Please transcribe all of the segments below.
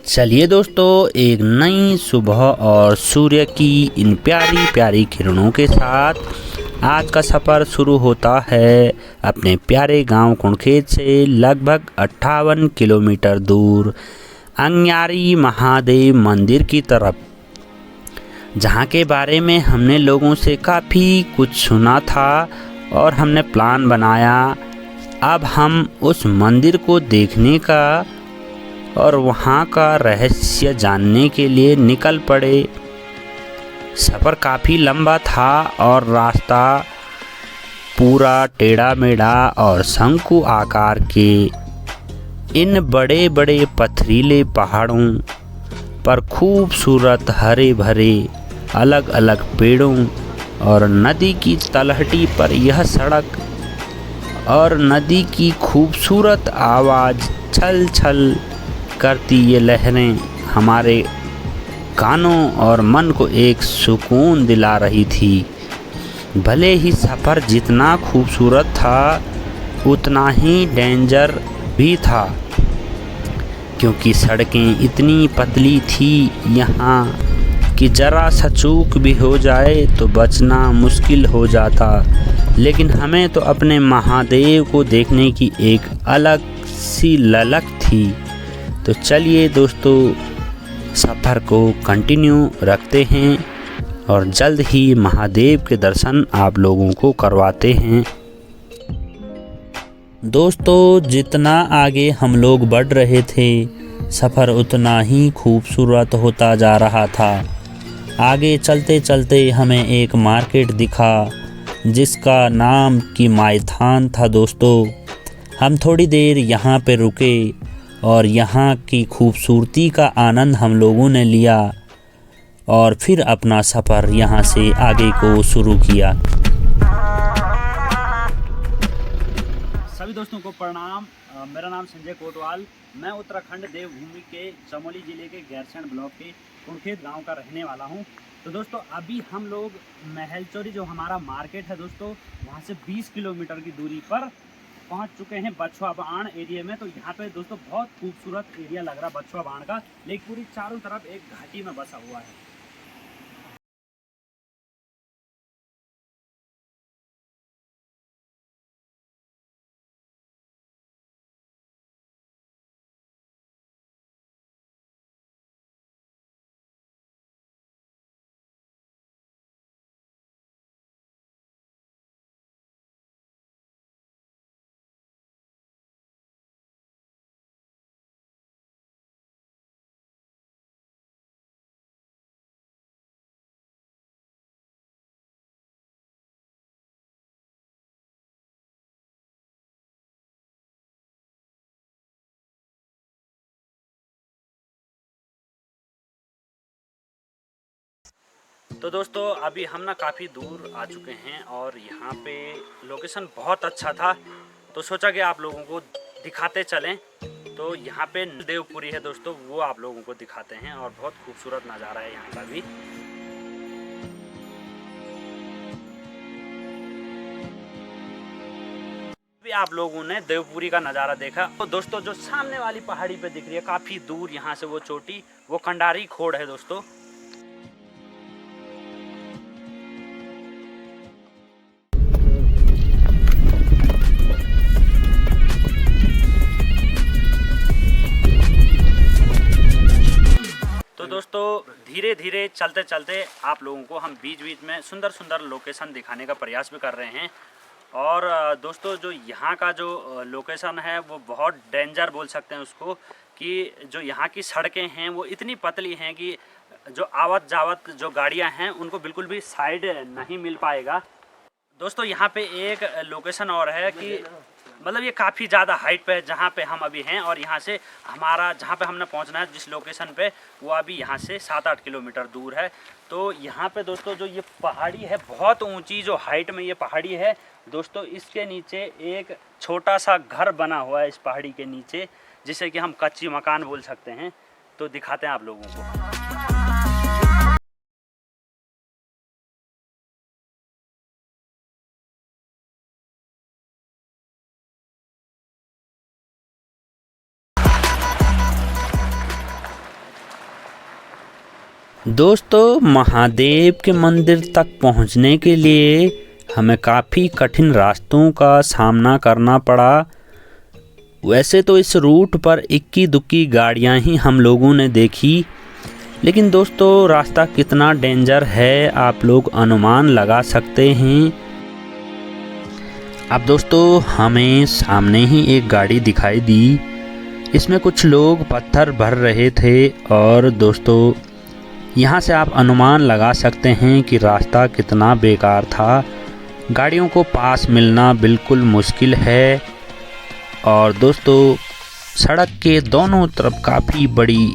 चलिए दोस्तों, एक नई सुबह और सूर्य की इन प्यारी प्यारी किरणों के साथ आज का सफ़र शुरू होता है अपने प्यारे गांव कुणखेत से लगभग 58 किलोमीटर दूर अंगारी महादेव मंदिर की तरफ, जहां के बारे में हमने लोगों से काफ़ी कुछ सुना था और हमने प्लान बनाया। अब हम उस मंदिर को देखने का और वहाँ का रहस्य जानने के लिए निकल पड़े। सफ़र काफ़ी लंबा था और रास्ता पूरा टेढ़ा मेढ़ा और शंकु आकार के इन बड़े बड़े पथरीले पहाड़ों पर खूबसूरत हरे भरे अलग अलग पेड़ों और नदी की तलहटी पर यह सड़क और नदी की खूबसूरत आवाज़ छल छल करती ये लहरें हमारे कानों और मन को एक सुकून दिला रही थी। भले ही सफ़र जितना खूबसूरत था उतना ही डेंजर भी था, क्योंकि सड़कें इतनी पतली थी यहाँ कि ज़रा सा चूक भी हो जाए तो बचना मुश्किल हो जाता। लेकिन हमें तो अपने महादेव को देखने की एक अलग सी ललक थी। तो चलिए दोस्तों, सफ़र को कंटिन्यू रखते हैं और जल्द ही महादेव के दर्शन आप लोगों को करवाते हैं। दोस्तों, जितना आगे हम लोग बढ़ रहे थे सफ़र उतना ही खूबसूरत होता जा रहा था। आगे चलते चलते हमें एक मार्केट दिखा जिसका नाम की मायथान था। दोस्तों, हम थोड़ी देर यहाँ पे रुके और यहाँ की खूबसूरती का आनंद हम लोगों ने लिया और फिर अपना सफ़र यहाँ से आगे को शुरू किया। सभी दोस्तों को प्रणाम। मेरा नाम संजय कोटवाल। मैं उत्तराखंड देवभूमि के चमोली जिले के गैरसैंण ब्लॉक के कुणखेत गांव का रहने वाला हूं। तो दोस्तों, अभी हम लोग महलचोरी जो हमारा मार्केट है दोस्तों, वहां से 20 किलोमीटर की दूरी पर पहुंच चुके हैं बछवा बाण एरिया में। तो यहाँ पे दोस्तों बहुत खूबसूरत एरिया लग रहा है बछवा बाण का, लेकिन पूरी चारों तरफ एक घाटी में बसा हुआ है। तो दोस्तों, अभी हम ना काफ़ी दूर आ चुके हैं और यहाँ पे लोकेशन बहुत अच्छा था, तो सोचा कि आप लोगों को दिखाते चलें। तो यहाँ पे देवपुरी है दोस्तों, वो आप लोगों को दिखाते हैं और बहुत खूबसूरत नज़ारा है यहाँ का भी। अभी आप लोगों ने देवपुरी का नज़ारा देखा। तो दोस्तों, जो सामने वाली पहाड़ी पे दिख रही है काफ़ी दूर यहाँ से वो चोटी, वो कंडारी खोड़ है दोस्तों। तो दोस्तों, धीरे धीरे चलते चलते आप लोगों को हम बीच बीच में सुंदर सुंदर लोकेशन दिखाने का प्रयास भी कर रहे हैं। और दोस्तों, जो यहाँ का जो लोकेशन है वो बहुत डेंजर बोल सकते हैं उसको, कि जो यहाँ की सड़कें हैं वो इतनी पतली हैं कि जो आवत जावत जो गाड़ियाँ हैं उनको बिल्कुल भी साइड नहीं मिल पाएगा। दोस्तों, यहाँ पे एक लोकेशन और है कि मतलब ये काफ़ी ज़्यादा हाइट पे है जहाँ पे हम अभी हैं, और यहाँ से हमारा जहाँ पे हमने पहुँचना है जिस लोकेशन पे, वो अभी यहाँ से 7-8 किलोमीटर दूर है। तो यहाँ पे दोस्तों जो ये पहाड़ी है बहुत ऊंची, जो हाइट में ये पहाड़ी है दोस्तों, इसके नीचे एक छोटा सा घर बना हुआ है इस पहाड़ी के नीचे, जिसे कि हम कच्ची मकान बोल सकते हैं। तो दिखाते हैं आप लोगों को। दोस्तों, महादेव के मंदिर तक पहुंचने के लिए हमें काफ़ी कठिन रास्तों का सामना करना पड़ा। वैसे तो इस रूट पर इक्की दुक्की गाड़ियां ही हम लोगों ने देखी, लेकिन दोस्तों रास्ता कितना डेंजर है आप लोग अनुमान लगा सकते हैं। अब दोस्तों हमें सामने ही एक गाड़ी दिखाई दी, इसमें कुछ लोग पत्थर भर रहे थे और दोस्तों यहाँ से आप अनुमान लगा सकते हैं कि रास्ता कितना बेकार था। गाड़ियों को पास मिलना बिल्कुल मुश्किल है और दोस्तों सड़क के दोनों तरफ काफ़ी बड़ी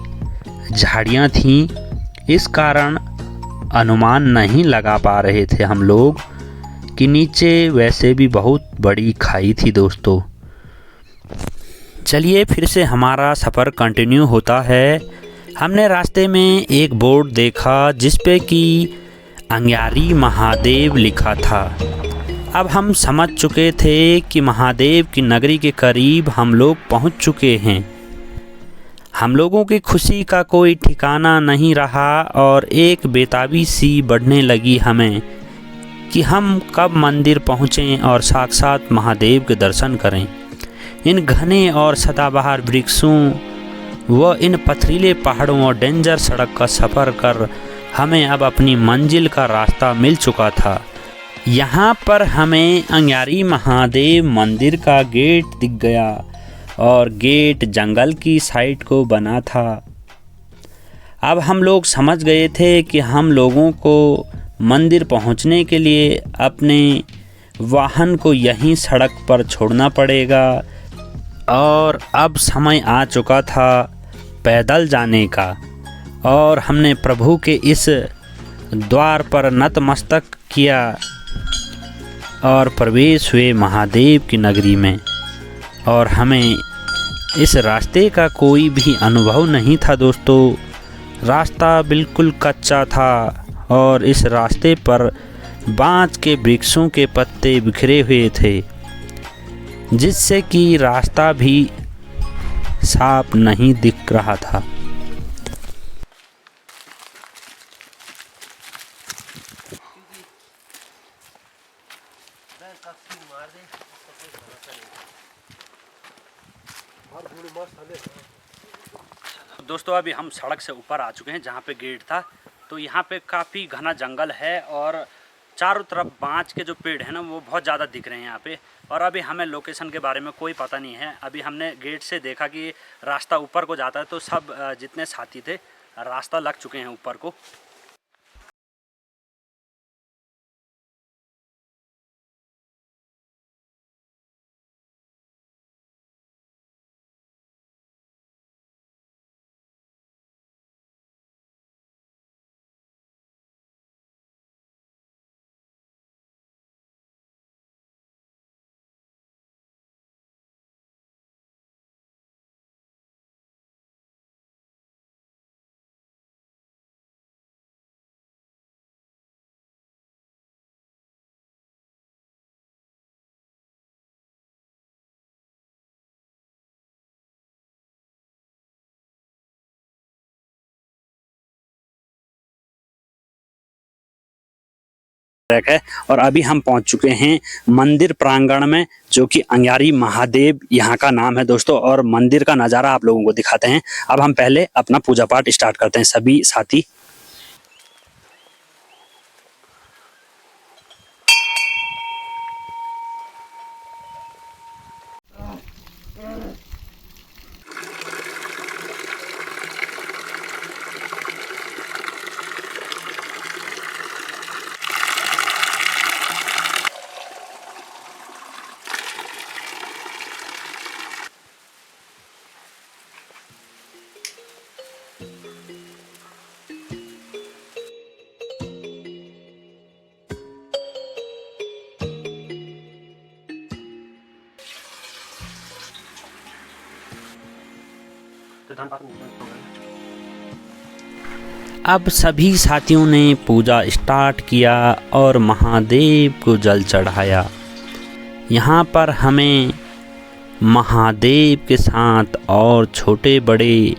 झाड़ियाँ थीं, इस कारण अनुमान नहीं लगा पा रहे थे हम लोग कि नीचे वैसे भी बहुत बड़ी खाई थी। दोस्तों चलिए फिर से हमारा सफ़र कंटिन्यू होता है। हमने रास्ते में एक बोर्ड देखा जिस पे कि अंग्यारी महादेव लिखा था। अब हम समझ चुके थे कि महादेव की नगरी के करीब हम लोग पहुंच चुके हैं। हम लोगों की खुशी का कोई ठिकाना नहीं रहा और एक बेताबी सी बढ़ने लगी हमें कि हम कब मंदिर पहुँचें और साक्षात महादेव के दर्शन करें। इन घने और सदाबहार वृक्षों व इन पथरीले पहाड़ों और डेंजर सड़क का सफ़र कर हमें अब अपनी मंजिल का रास्ता मिल चुका था। यहाँ पर हमें अंग्यारी महादेव मंदिर का गेट दिख गया और गेट जंगल की साइड को बना था। अब हम लोग समझ गए थे कि हम लोगों को मंदिर पहुँचने के लिए अपने वाहन को यहीं सड़क पर छोड़ना पड़ेगा और अब समय आ चुका था पैदल जाने का और हमने प्रभु के इस द्वार पर नतमस्तक किया और प्रवेश हुए महादेव की नगरी में। और हमें इस रास्ते का कोई भी अनुभव नहीं था दोस्तों, रास्ता बिल्कुल कच्चा था और इस रास्ते पर बांज के वृक्षों के पत्ते बिखरे हुए थे जिससे कि रास्ता भी साफ नहीं दिख रहा था। दोस्तों अभी हम सड़क से ऊपर आ चुके हैं जहाँ पे गेट था। तो यहाँ पे काफ़ी घना जंगल है और चारों तरफ बांज के जो पेड़ हैं ना वो बहुत ज़्यादा दिख रहे हैं यहाँ पे। और अभी हमें लोकेशन के बारे में कोई पता नहीं है। अभी हमने गेट से देखा कि रास्ता ऊपर को जाता है, तो सब जितने साथी थे रास्ता लग चुके हैं ऊपर को। है और अभी हम पहुंच चुके हैं मंदिर प्रांगण में, जो कि अंग्यारी महादेव यहाँ का नाम है दोस्तों। और मंदिर का नज़ारा आप लोगों को दिखाते हैं। अब हम पहले अपना पूजा पाठ स्टार्ट करते हैं सभी साथी। अब सभी साथियों ने पूजा स्टार्ट किया और महादेव को जल चढ़ाया। यहाँ पर हमें महादेव के साथ और छोटे बड़े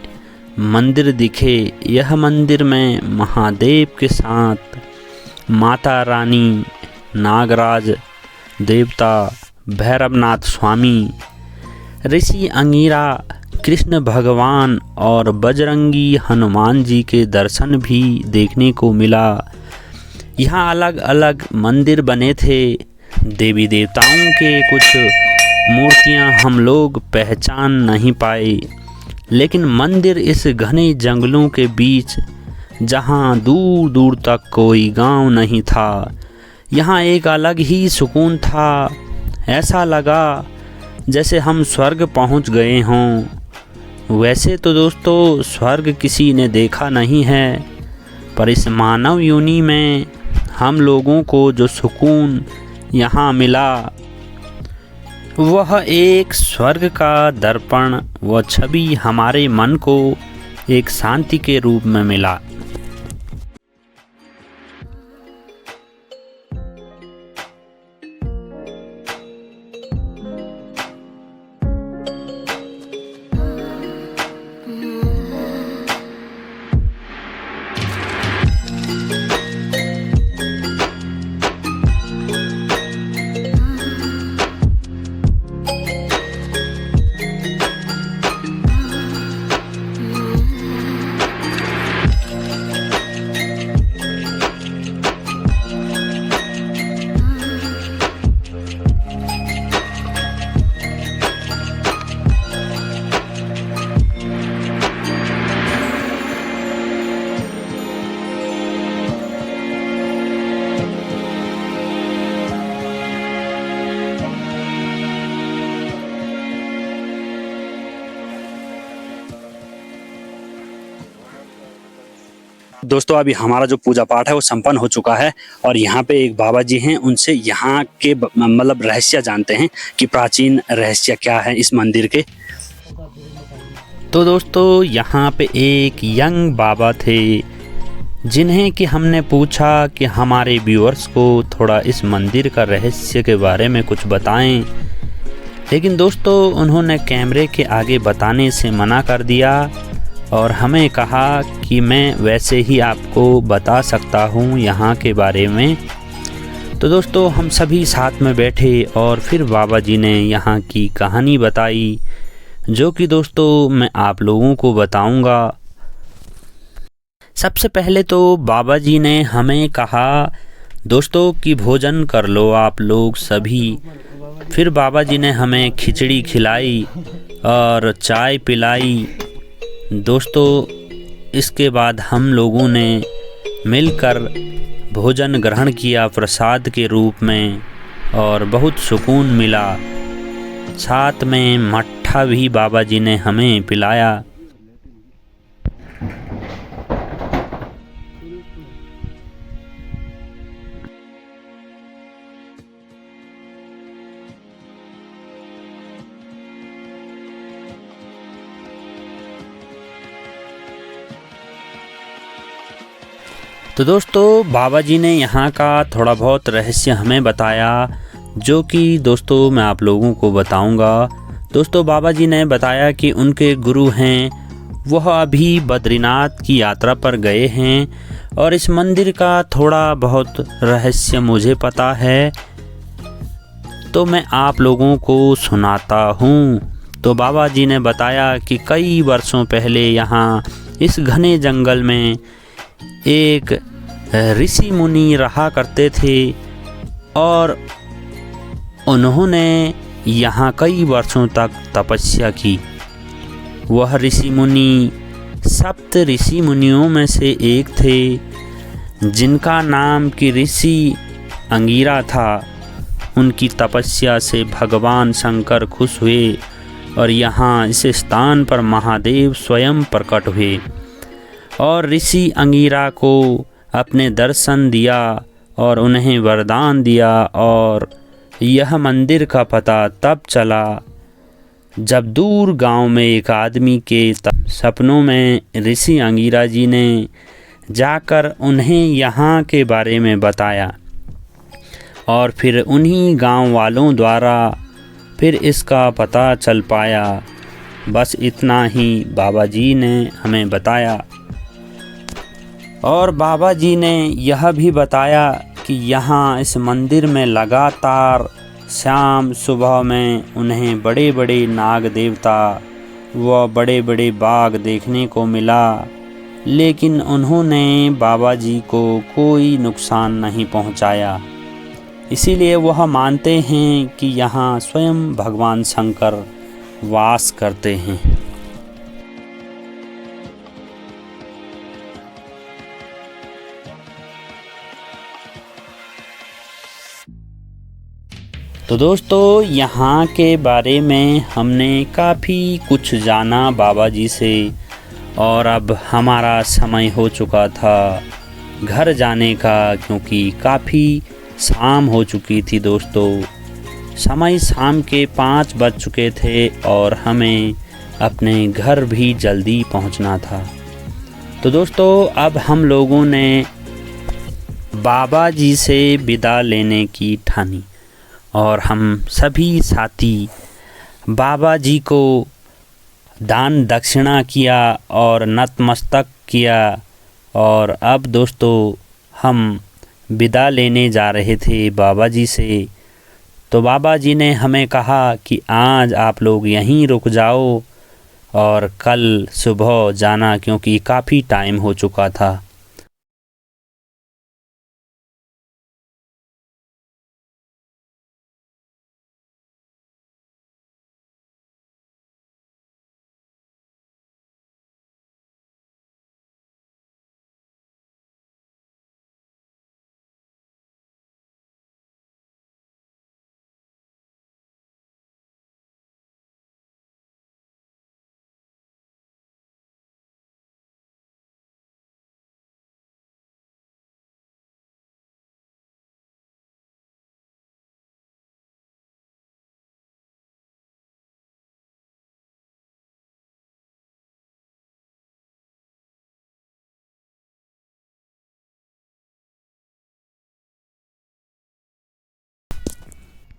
मंदिर दिखे। यह मंदिर में महादेव के साथ माता रानी, नागराज देवता, भैरवनाथ स्वामी, ऋषि अंगिरा, कृष्ण भगवान और बजरंगी हनुमान जी के दर्शन भी देखने को मिला। यहाँ अलग अलग मंदिर बने थे। देवी देवताओं के कुछ मूर्तियाँ हम लोग पहचान नहीं पाए, लेकिन मंदिर इस घने जंगलों के बीच, जहाँ दूर दूर तक कोई गांव नहीं था, यहाँ एक अलग ही सुकून था। ऐसा लगा जैसे हम स्वर्ग पहुँच गए हों। वैसे तो दोस्तों स्वर्ग किसी ने देखा नहीं है, पर इस मानव योनि में हम लोगों को जो सुकून यहाँ मिला, वह एक स्वर्ग का दर्पण व छवि हमारे मन को एक शांति के रूप में मिला। दोस्तों अभी हमारा जो पूजा पाठ है वो संपन्न हो चुका है और यहाँ पे एक बाबा जी हैं, उनसे यहाँ के मतलब रहस्य जानते हैं कि प्राचीन रहस्य क्या है इस मंदिर के। तो दोस्तों यहाँ पे एक यंग बाबा थे, जिन्हें कि हमने पूछा कि हमारे व्यूअर्स को थोड़ा इस मंदिर का रहस्य के बारे में कुछ बताएं, लेकिन दोस्तों उन्होंने कैमरे के आगे बताने से मना कर दिया और हमें कहा कि मैं वैसे ही आपको बता सकता हूँ यहाँ के बारे में। तो दोस्तों हम सभी साथ में बैठे और फिर बाबा जी ने यहाँ की कहानी बताई, जो कि दोस्तों मैं आप लोगों को बताऊँगा। सबसे पहले तो बाबा जी ने हमें कहा दोस्तों कि भोजन कर लो आप लोग सभी। फिर बाबा जी ने हमें खिचड़ी खिलाई और चाय पिलाई। दोस्तों इसके बाद हम लोगों ने मिलकर भोजन ग्रहण किया प्रसाद के रूप में और बहुत सुकून मिला। साथ में मट्ठा भी बाबा जी ने हमें पिलाया। तो दोस्तों बाबा जी ने यहाँ का थोड़ा बहुत रहस्य हमें बताया, जो कि दोस्तों मैं आप लोगों को बताऊंगा। दोस्तों बाबा जी ने बताया कि उनके गुरु हैं, वह अभी बद्रीनाथ की यात्रा पर गए हैं और इस मंदिर का थोड़ा बहुत रहस्य मुझे पता है, तो मैं आप लोगों को सुनाता हूँ। तो बाबा जी ने बताया कि कई वर्षों पहले यहाँ इस घने जंगल में एक ऋषि मुनि रहा करते थे और उन्होंने यहाँ कई वर्षों तक तपस्या की। वह ऋषि मुनि सप्त ऋषि मुनियों में से एक थे, जिनका नाम कि ऋषि अंगिरा था। उनकी तपस्या से भगवान शंकर खुश हुए और यहाँ इस स्थान पर महादेव स्वयं प्रकट हुए और ऋषि अंगिरा को अपने दर्शन दिया और उन्हें वरदान दिया। और यह मंदिर का पता तब चला जब दूर गांव में एक आदमी के सपनों में ऋषि अंगिरा जी ने जाकर उन्हें यहाँ के बारे में बताया और फिर उन्हीं गांव वालों द्वारा फिर इसका पता चल पाया। बस इतना ही बाबा जी ने हमें बताया। और बाबा जी ने यह भी बताया कि यहाँ इस मंदिर में लगातार शाम सुबह में उन्हें बड़े बड़े नाग देवता व बड़े बड़े बाघ देखने को मिला, लेकिन उन्होंने बाबा जी को कोई नुकसान नहीं पहुंचाया। इसीलिए वह मानते हैं कि यहाँ स्वयं भगवान शंकर वास करते हैं। तो दोस्तों, यहाँ के बारे में हमने काफ़ी कुछ जाना बाबा जी से, और अब हमारा समय हो चुका था घर जाने का, क्योंकि काफ़ी शाम हो चुकी थी दोस्तों। समय शाम के 5 बज चुके थे और हमें अपने घर भी जल्दी पहुंचना था। तो दोस्तों, अब हम लोगों ने बाबा जी से विदा लेने की ठानी और हम सभी साथी बाबा जी को दान दक्षिणा किया और नतमस्तक किया। और अब दोस्तों, हम विदा लेने जा रहे थे बाबा जी से। तो बाबा जी ने हमें कहा कि आज आप लोग यहीं रुक जाओ और कल सुबह जाना, क्योंकि काफ़ी टाइम हो चुका था।